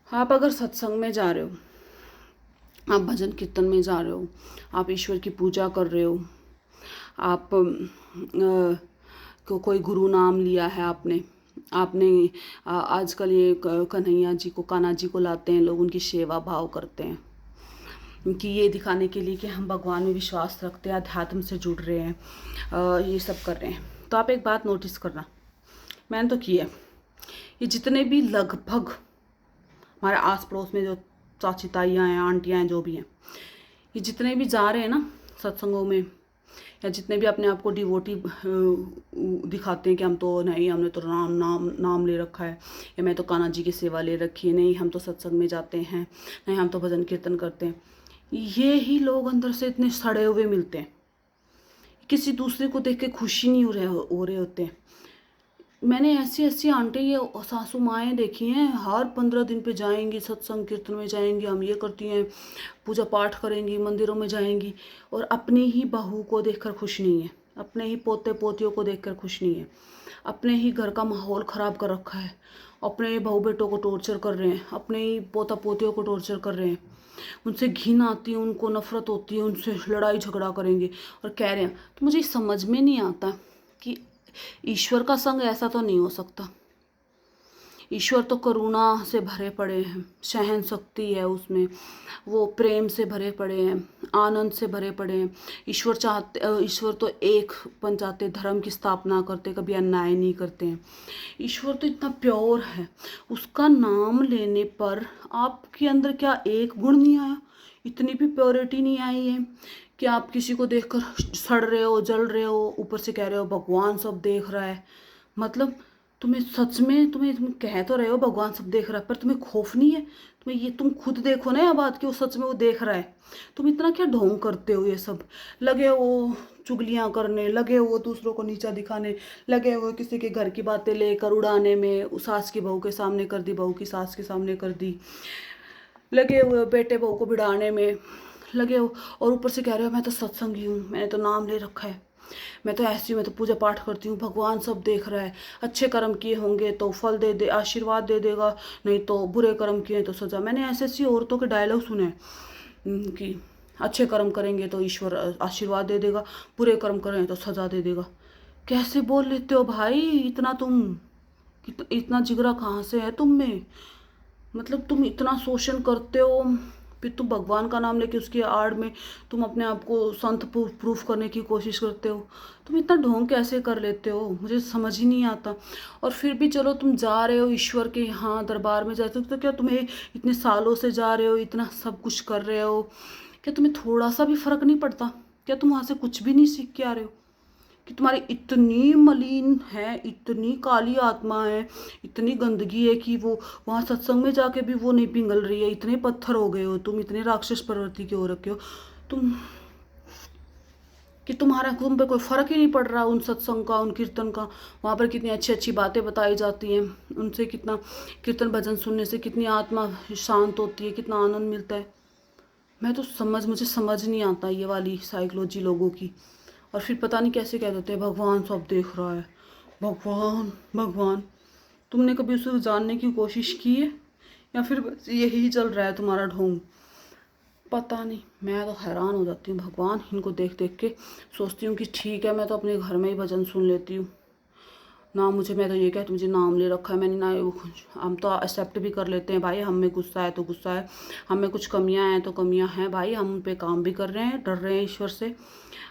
आप अगर सत्संग में जा रहे हो, आप भजन कीर्तन में जा रहे हो, आप ईश्वर की पूजा कर रहे हो, आप कोई गुरु नाम लिया है आपने आपने आजकल ये कन्हैया जी को, कान्हा जी को लाते हैं लोग, उनकी सेवा भाव करते हैं कि ये दिखाने के लिए कि हम भगवान में विश्वास रखते हैं, अध्यात्म से जुड़ रहे हैं, ये सब कर रहे हैं। तो आप एक बात नोटिस करना, मैंने तो किया, ये जितने भी लगभग हमारे आस पड़ोस में जो चाची ताइयाँ हैं, आंटियाँ हैं, जो भी हैं, ये जितने भी जा रहे हैं ना सत्संगों में, या जितने भी अपने आप को डिवोटी दिखाते हैं कि हम तो नहीं, हमने तो नाम ले रखा है, या मैं तो कान्हा जी की सेवा ले रखी है, नहीं हम तो सत्संग में जाते हैं, नहीं हम तो भजन कीर्तन करते हैं, ये ही लोग अंदर से इतने सड़े हुए मिलते हैं, किसी दूसरे को देख के खुशी नहीं हो रहे होते हैं। मैंने ऐसी ऐसी आंटी ये सासू माएँ देखी हैं, हर 15 दिन पे जाएंगी, सत्संग कीर्तन में जाएंगी, हम ये करती हैं, पूजा पाठ करेंगी, मंदिरों में जाएंगी, और अपनी ही बहू को देखकर खुश नहीं है, अपने ही पोते पोतियों को देखकर खुश नहीं है, अपने ही घर का माहौल ख़राब कर रखा है, अपने ही बहू बेटों को टॉर्चर कर रहे हैं, अपने ही पोता पोतियों को टॉर्चर कर रहे हैं, उनसे घिन आती है, उनको नफरत होती है, उनसे लड़ाई झगड़ा करेंगे और कह रहे हैं। तो मुझे समझ में नहीं आता कि ईश्वर का संग ऐसा तो नहीं हो सकता। ईश्वर तो करुणा से भरे पड़े हैं, सहन शक्ति है उसमें, वो प्रेम से भरे पड़े हैं, आनंद से भरे पड़े हैं। ईश्वर तो एक बन जाते, धर्म की स्थापना करते, कभी अन्याय नहीं करते हैं। ईश्वर तो इतना प्योर है, उसका नाम लेने पर आपके अंदर क्या एक गुण नहीं आया, इतनी भी प्योरिटी नहीं आई है कि आप किसी को देखकर सड़ रहे हो, जल रहे हो, ऊपर से कह रहे हो भगवान सब देख रहा है। मतलब तुम्हें सच में, तुम कह तो रहे हो भगवान सब देख रहा है, पर तुम्हें खौफ नहीं है? तुम्हें ये, तुम खुद देखो ना यह बात कि वो सच में वो देख रहा है। तुम इतना क्या ढोंग करते हो, ये सब लगे हो चुगलियाँ करने, लगे हो दूसरों को नीचा दिखाने, लगे हो किसी के घर की बातें लेकर उड़ाने में, सास की बहू के सामने कर दी, बहू की सास के सामने कर दी, लगे हुए बेटे बहू को भिड़ाने में लगे हो, और ऊपर से कह रहे हो मैं तो सत्संगी हूँ, मैंने तो नाम ले रखा है, मैं तो ऐसी हूँ, मैं तो पूजा पाठ करती हूँ, भगवान सब देख रहा है, अच्छे कर्म किए होंगे तो फल दे आशीर्वाद दे देगा, नहीं तो बुरे कर्म किए तो सजा। मैंने ऐसी ऐसी औरतों के डायलॉग सुने कि अच्छे कर्म करेंगे तो ईश्वर आशीर्वाद दे देगा, बुरे कर्म करें तो सजा दे देगा। कैसे बोल लेते हो भाई, इतना तुम, इतना जिगरा कहाँ से है तुम में? मतलब तुम इतना शोषण करते हो, फिर तुम भगवान का नाम लेके उसकी आड़ में तुम अपने आप को संत प्रूफ करने की कोशिश करते हो। तुम इतना ढोंग कैसे कर लेते हो, मुझे समझ ही नहीं आता। और फिर भी चलो तुम जा रहे हो ईश्वर के यहाँ दरबार में जाते हो, तो क्या तुम्हें इतने सालों से जा रहे हो, इतना सब कुछ कर रहे हो, क्या तुम्हें थोड़ा सा भी फर्क नहीं पड़ता? क्या तुम वहाँ से कुछ भी नहीं सीख के आ रहे हो कि तुम्हारी इतनी मलिन है, इतनी काली आत्मा है, इतनी गंदगी है कि वो वहाँ सत्संग में जाके भी वो नहीं पिघल रही है? इतने पत्थर हो गए हो तुम, इतने राक्षस प्रवृत्ति के हो रखे हो तुम कि तुम पे कोई फर्क ही नहीं पड़ रहा उन सत्संग का, उन कीर्तन का। वहाँ पर कितनी अच्छी अच्छी बातें बताई जाती हैं, उनसे कितना कीर्तन भजन सुनने से कितनी आत्मा शांत होती है, कितना आनंद मिलता है। मुझे समझ नहीं आता ये वाली साइकोलॉजी लोगों की। और फिर पता नहीं कैसे कह देते हैं भगवान सब देख रहा है, भगवान भगवान। तुमने कभी उसे जानने की कोशिश की है, या फिर बस यही चल रहा है तुम्हारा ढोंग? पता नहीं, मैं तो हैरान हो जाती हूँ भगवान, इनको देख देख के सोचती हूँ कि ठीक है, मैं तो अपने घर में ही भजन सुन लेती हूँ ना। मैं तो ये कहती, मुझे नाम ले रखा है मैंने ना, हम तो एक्सेप्ट भी कर लेते हैं भाई, हम में गुस्सा है तो गुस्सा है, हम में कुछ कमियां हैं तो कमियां हैं भाई, हम उन पे काम भी कर रहे हैं, डर रहे हैं ईश्वर से,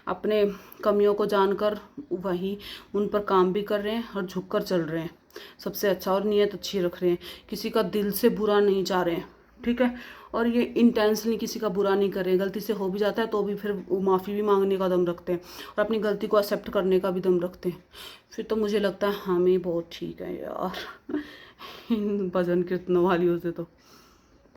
अपने कमियों को जानकर वही उन पर काम भी कर रहे हैं और झुक कर चल रहे हैं सबसे अच्छा, और नीयत अच्छी रख रहे हैं, किसी का दिल से बुरा नहीं चाह रहे हैं, ठीक है। और ये इंटेंसली किसी का बुरा नहीं कर रहे हैं, गलती से हो भी जाता है तो भी फिर वो माफ़ी भी मांगने का दम रखते हैं और अपनी गलती को एक्सेप्ट करने का भी दम रखते हैं। फिर तो मुझे लगता है हमें बहुत ठीक है यार इन भजन कीर्तन वालियों से तो।